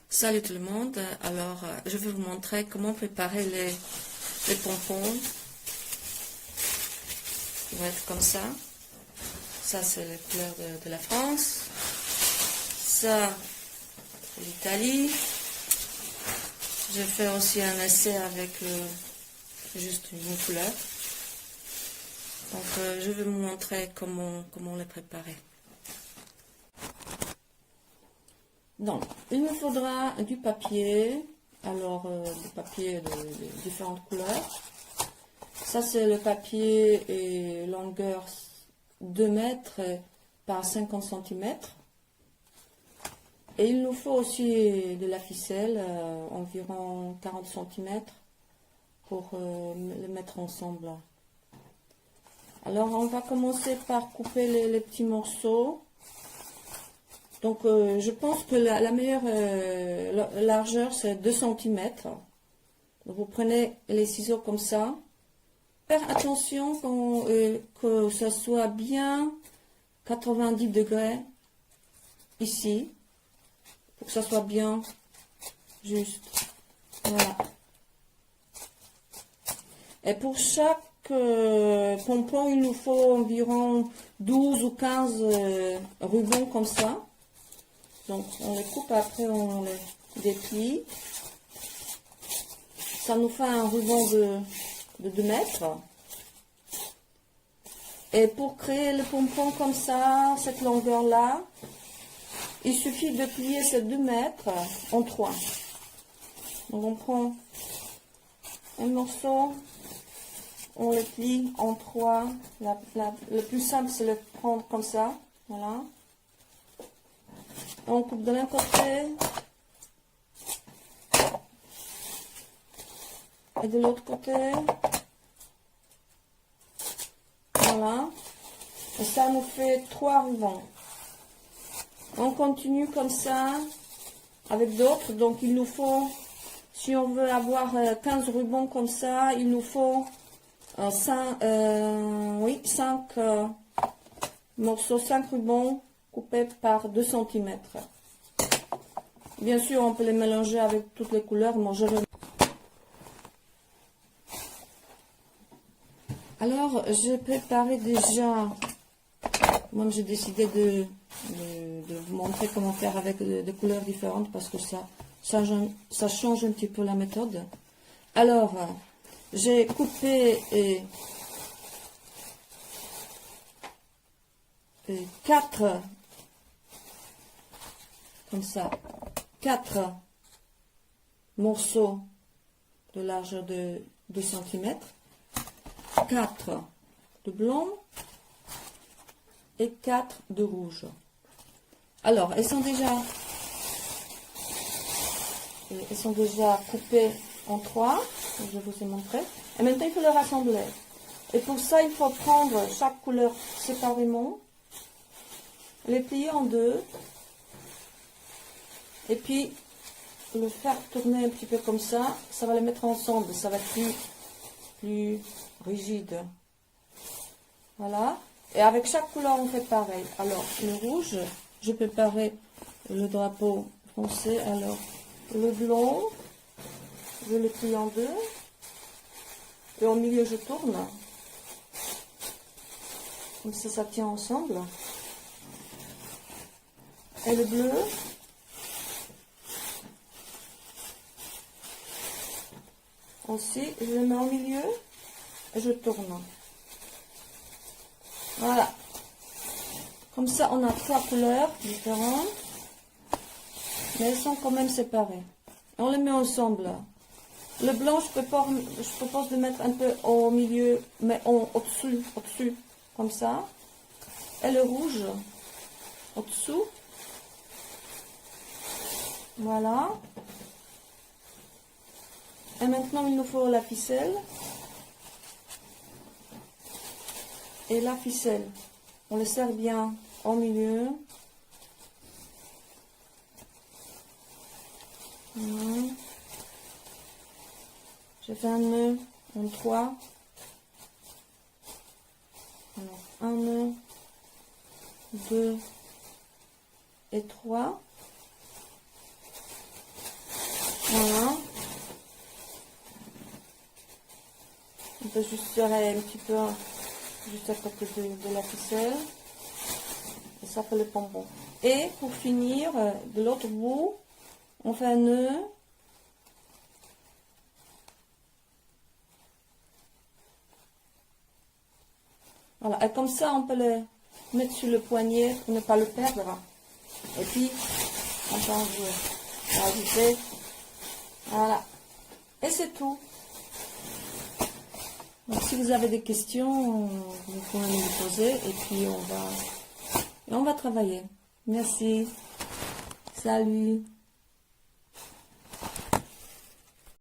Salut tout le monde, alors je vais vous montrer comment préparer les pompons. Ils vont être comme ça. Ça c'est les couleurs de la France. Ça l'Italie. J'ai fait aussi un essai avec juste une couleur. Donc je vais vous montrer comment les préparer. Donc, il me faudra du papier, alors du papier de différentes couleurs. Ça c'est le papier et longueur 2 mètres par 50 cm. Et il nous faut aussi de la ficelle, environ 40 cm pour le mettre ensemble. Alors on va commencer par couper les petits morceaux. Donc je pense que la meilleure largeur c'est 2 cm. Donc, vous prenez les ciseaux comme ça. Faire attention que ça soit bien 90 degrés ici. Pour que ça soit bien juste. Voilà. Et pour chaque pompon, il nous faut environ 12 ou 15 rubans comme ça. Donc on les coupe, après on les déplie. Ça nous fait un ruban de 2 mètres. Et pour créer le pompon comme ça, cette longueur là, il suffit de plier ces 2 mètres en 3. Donc on prend un morceau, on le plie en 3. Le plus simple c'est le prendre comme ça. Voilà. On coupe de l'un côté et de l'autre côté. Voilà. Et ça nous fait 3 rubans. On continue comme ça avec d'autres. Donc il nous faut, si on veut avoir 15 rubans comme ça, il nous faut 5 morceaux, 5 rubans coupés par 2 cm. Bien sûr, on peut les mélanger avec toutes les couleurs. Moi, Alors, j'ai préparé déjà. Moi, j'ai décidé de vous montrer comment faire avec des couleurs différentes parce que ça change un petit peu la méthode. Alors, j'ai coupé 4 comme ça, 4 morceaux de largeur de 2 cm, 4 de blanc et 4 de rouge. Alors, elles sont déjà coupées en 3, je vous ai montré. Et maintenant, il faut les rassembler. Et pour ça, il faut prendre chaque couleur séparément, les plier en 2, et puis le faire tourner un petit peu comme ça. Ça va les mettre ensemble, ça va être plus rigide. Voilà. Et avec chaque couleur, on fait pareil. Alors, le rouge, je préparais le drapeau français. Alors, le blanc, je le plie en 2. Et au milieu, je tourne. Comme ça tient ensemble. Et le bleu, aussi, je le mets au milieu et je tourne. Voilà. Comme ça, on a 3 couleurs différentes, mais elles sont quand même séparées. On les met ensemble. Le blanc, je propose de mettre un peu au milieu, mais au-dessus, comme ça. Et le rouge, au-dessous. Voilà. Et maintenant, il nous faut la ficelle. Et la ficelle, on le serre bien au milieu. Voilà. J'ai fait un nœud en 3. Alors, un nœud, 2 et 3. peux juste serrer un petit peu juste à côté de la ficelle. Et ça fait le pompon. Et pour finir, de l'autre bout, on fait un nœud. Voilà, et comme ça, on peut le mettre sur le poignet pour ne pas le perdre. Et puis, on peut ajouter. Voilà. Et c'est tout. Donc, si vous avez des questions, vous pouvez me les poser et puis on va travailler. Merci. Salut.